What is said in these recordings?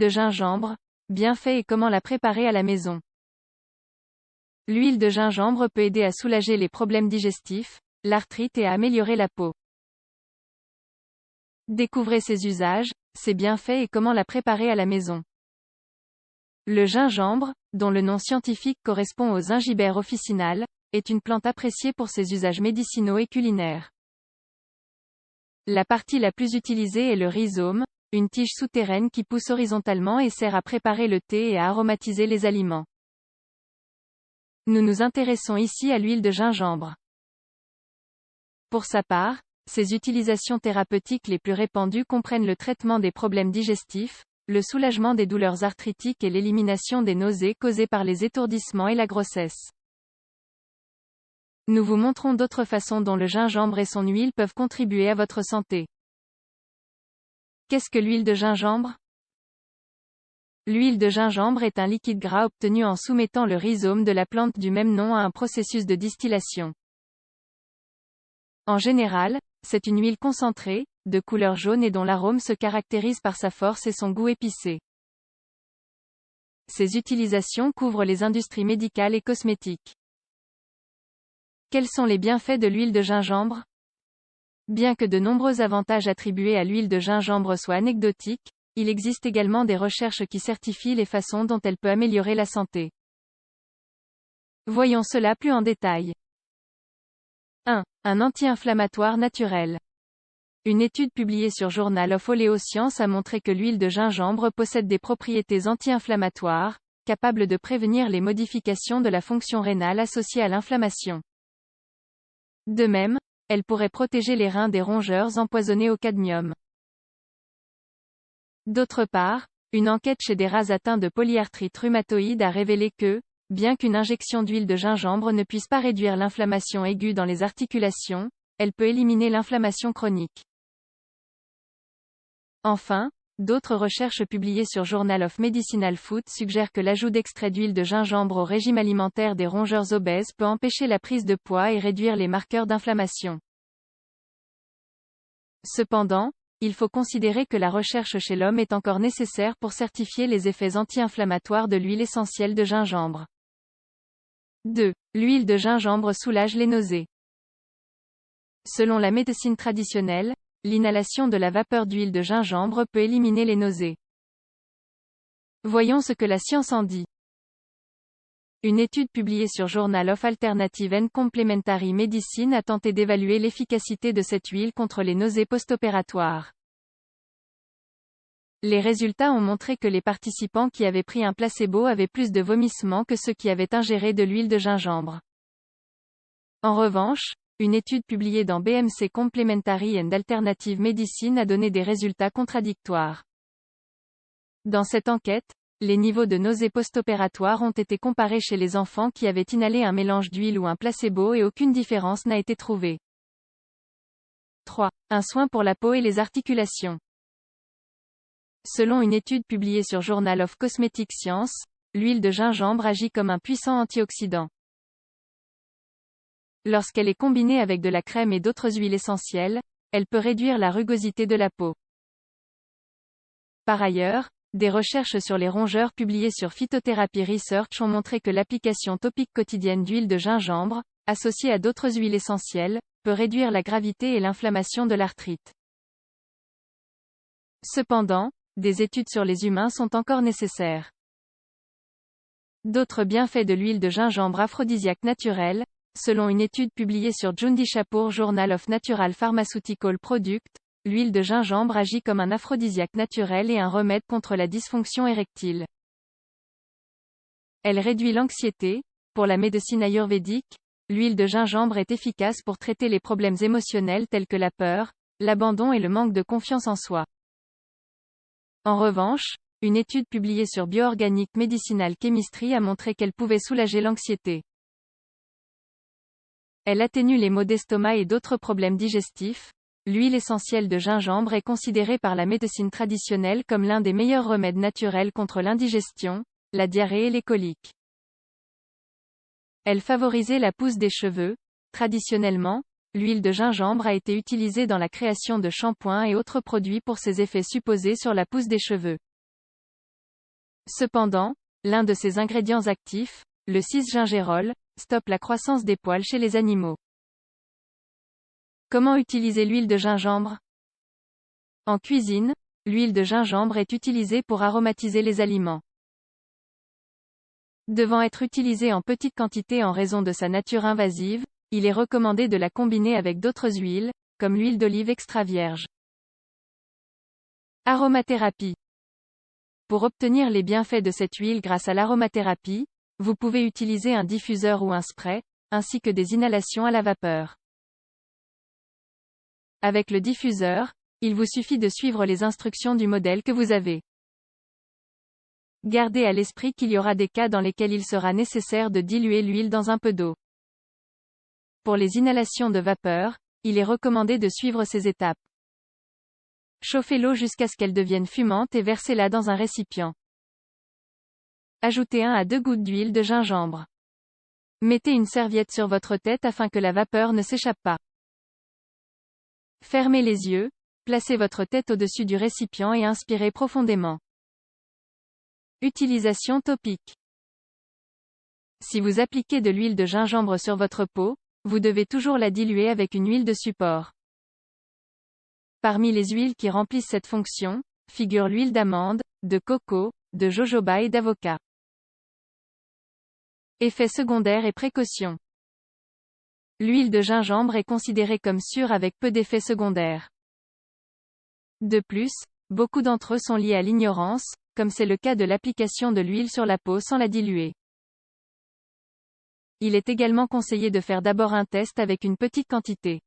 de gingembre, bienfaits et comment la préparer à la maison. L'huile de gingembre peut aider à soulager les problèmes digestifs, l'arthrite et à améliorer la peau. Découvrez ses usages, ses bienfaits et comment la préparer à la maison. Le gingembre, dont le nom scientifique correspond au Zingiber officinal, est une plante appréciée pour ses usages médicinaux et culinaires. La partie la plus utilisée est le rhizome, une tige souterraine qui pousse horizontalement et sert à préparer le thé et à aromatiser les aliments. Nous nous intéressons ici à l'huile de gingembre. Pour sa part, ses utilisations thérapeutiques les plus répandues comprennent le traitement des problèmes digestifs, le soulagement des douleurs arthritiques et l'élimination des nausées causées par les étourdissements et la grossesse. Nous vous montrons d'autres façons dont le gingembre et son huile peuvent contribuer à votre santé. Qu'est-ce que l'huile de gingembre? L'huile de gingembre est un liquide gras obtenu en soumettant le rhizome de la plante du même nom à un processus de distillation. En général, c'est une huile concentrée, de couleur jaune et dont l'arôme se caractérise par sa force et son goût épicé. Ses utilisations couvrent les industries médicales et cosmétiques. Quels sont les bienfaits de l'huile de gingembre? Bien que de nombreux avantages attribués à l'huile de gingembre soient anecdotiques, il existe également des recherches qui certifient les façons dont elle peut améliorer la santé. Voyons cela plus en détail. 1. Un anti-inflammatoire naturel. Une étude publiée sur Journal of Oleoscience a montré que l'huile de gingembre possède des propriétés anti-inflammatoires, capables de prévenir les modifications de la fonction rénale associées à l'inflammation. De même, elle pourrait protéger les reins des rongeurs empoisonnés au cadmium. D'autre part, une enquête chez des rats atteints de polyarthrite rhumatoïde a révélé que, bien qu'une injection d'huile de gingembre ne puisse pas réduire l'inflammation aiguë dans les articulations, elle peut éliminer l'inflammation chronique. Enfin, d'autres recherches publiées sur Journal of Medicinal Food suggèrent que l'ajout d'extrait d'huile de gingembre au régime alimentaire des rongeurs obèses peut empêcher la prise de poids et réduire les marqueurs d'inflammation. Cependant, il faut considérer que la recherche chez l'homme est encore nécessaire pour certifier les effets anti-inflammatoires de l'huile essentielle de gingembre. 2. L'huile de gingembre soulage les nausées. Selon la médecine traditionnelle, l'inhalation de la vapeur d'huile de gingembre peut éliminer les nausées. Voyons ce que la science en dit. Une étude publiée sur Journal of Alternative and Complementary Medicine a tenté d'évaluer l'efficacité de cette huile contre les nausées post-opératoires. Les résultats ont montré que les participants qui avaient pris un placebo avaient plus de vomissements que ceux qui avaient ingéré de l'huile de gingembre. En revanche, une étude publiée dans BMC Complementary and Alternative Medicine a donné des résultats contradictoires. Dans cette enquête, les niveaux de nausées post-opératoires ont été comparés chez les enfants qui avaient inhalé un mélange d'huile ou un placebo et aucune différence n'a été trouvée. 3. Un soin pour la peau et les articulations. Selon une étude publiée sur Journal of Cosmetic Science, l'huile de gingembre agit comme un puissant antioxydant. Lorsqu'elle est combinée avec de la crème et d'autres huiles essentielles, elle peut réduire la rugosité de la peau. Par ailleurs, des recherches sur les rongeurs publiées sur Phytotherapy Research ont montré que l'application topique quotidienne d'huile de gingembre, associée à d'autres huiles essentielles, peut réduire la gravité et l'inflammation de l'arthrite. Cependant, des études sur les humains sont encore nécessaires. D'autres bienfaits de l'huile de gingembre aphrodisiaque naturelle, selon une étude publiée sur Jundishapur Journal of Natural Pharmaceutical Products, l'huile de gingembre agit comme un aphrodisiaque naturel et un remède contre la dysfonction érectile. Elle réduit l'anxiété. Pour la médecine ayurvédique, l'huile de gingembre est efficace pour traiter les problèmes émotionnels tels que la peur, l'abandon et le manque de confiance en soi. En revanche, une étude publiée sur Bioorganic Medicinal Chemistry a montré qu'elle pouvait soulager l'anxiété. Elle atténue les maux d'estomac et d'autres problèmes digestifs. L'huile essentielle de gingembre est considérée par la médecine traditionnelle comme l'un des meilleurs remèdes naturels contre l'indigestion, la diarrhée et les coliques. Elle favorisait la pousse des cheveux. Traditionnellement, l'huile de gingembre a été utilisée dans la création de shampoings et autres produits pour ses effets supposés sur la pousse des cheveux. Cependant, l'un de ses ingrédients actifs, le 6-gingérol, stoppe la croissance des poils chez les animaux. Comment utiliser l'huile de gingembre? En cuisine, l'huile de gingembre est utilisée pour aromatiser les aliments. Devant être utilisée en petite quantité en raison de sa nature invasive, il est recommandé de la combiner avec d'autres huiles, comme l'huile d'olive extra vierge. Aromathérapie. Pour obtenir les bienfaits de cette huile grâce à l'aromathérapie, vous pouvez utiliser un diffuseur ou un spray, ainsi que des inhalations à la vapeur. Avec le diffuseur, il vous suffit de suivre les instructions du modèle que vous avez. Gardez à l'esprit qu'il y aura des cas dans lesquels il sera nécessaire de diluer l'huile dans un peu d'eau. Pour les inhalations de vapeur, il est recommandé de suivre ces étapes. Chauffez l'eau jusqu'à ce qu'elle devienne fumante et versez-la dans un récipient. Ajoutez 1 à 2 gouttes d'huile de gingembre. Mettez une serviette sur votre tête afin que la vapeur ne s'échappe pas. Fermez les yeux, placez votre tête au-dessus du récipient et inspirez profondément. Utilisation topique. Si vous appliquez de l'huile de gingembre sur votre peau, vous devez toujours la diluer avec une huile de support. Parmi les huiles qui remplissent cette fonction, figurent l'huile d'amande, de coco, de jojoba et d'avocat. Effets secondaires et précautions. L'huile de gingembre est considérée comme sûre avec peu d'effets secondaires. De plus, beaucoup d'entre eux sont liés à l'ignorance, comme c'est le cas de l'application de l'huile sur la peau sans la diluer. Il est également conseillé de faire d'abord un test avec une petite quantité.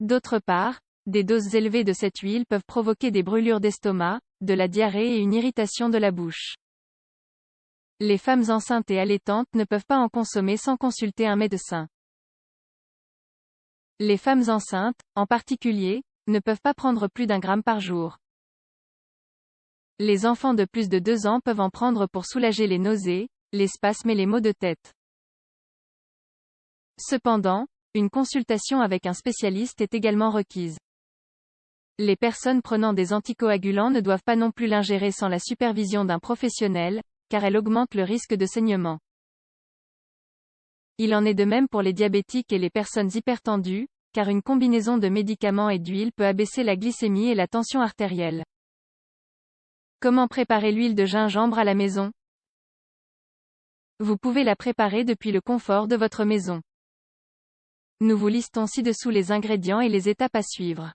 D'autre part, des doses élevées de cette huile peuvent provoquer des brûlures d'estomac, de la diarrhée et une irritation de la bouche. Les femmes enceintes et allaitantes ne peuvent pas en consommer sans consulter un médecin. Les femmes enceintes, en particulier, ne peuvent pas prendre plus d'1 gramme par jour. Les enfants de plus de 2 ans peuvent en prendre pour soulager les nausées, les spasmes et les maux de tête. Cependant, une consultation avec un spécialiste est également requise. Les personnes prenant des anticoagulants ne doivent pas non plus l'ingérer sans la supervision d'un professionnel, car elle augmente le risque de saignement. Il en est de même pour les diabétiques et les personnes hypertendues, car une combinaison de médicaments et d'huile peut abaisser la glycémie et la tension artérielle. Comment préparer l'huile de gingembre à la maison? Vous pouvez la préparer depuis le confort de votre maison. Nous vous listons ci-dessous les ingrédients et les étapes à suivre.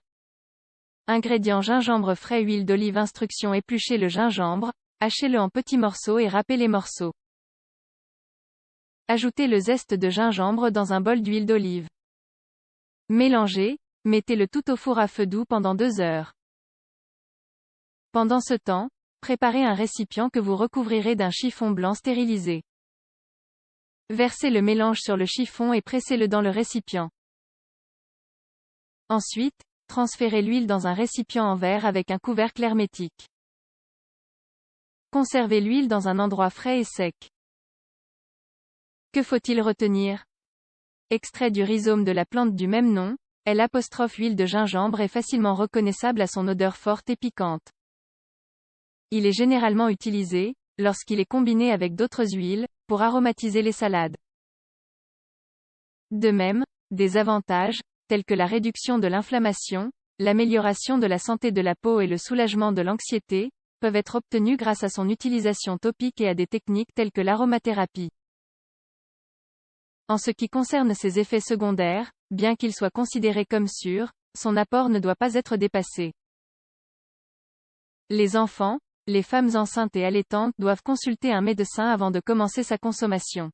Ingrédients: gingembre frais, huile d'olive. Instructions: épluchez le gingembre, hachez-le en petits morceaux et râpez les morceaux. Ajoutez le zeste de gingembre dans un bol d'huile d'olive. Mélangez, mettez le tout au four à feu doux pendant 2 heures. Pendant ce temps, préparez un récipient que vous recouvrirez d'un chiffon blanc stérilisé. Versez le mélange sur le chiffon et pressez-le dans le récipient. Ensuite, transférez l'huile dans un récipient en verre avec un couvercle hermétique. Conservez l'huile dans un endroit frais et sec. Que faut-il retenir? Extrait du rhizome de la plante du même nom, l'huile de gingembre est facilement reconnaissable à son odeur forte et piquante. Il est généralement utilisé, lorsqu'il est combiné avec d'autres huiles, pour aromatiser les salades. De même, des avantages, tels que la réduction de l'inflammation, l'amélioration de la santé de la peau et le soulagement de l'anxiété, peuvent être obtenus grâce à son utilisation topique et à des techniques telles que l'aromathérapie. En ce qui concerne ses effets secondaires, bien qu'il soit considéré comme sûr, son apport ne doit pas être dépassé. Les enfants, les femmes enceintes et allaitantes doivent consulter un médecin avant de commencer sa consommation.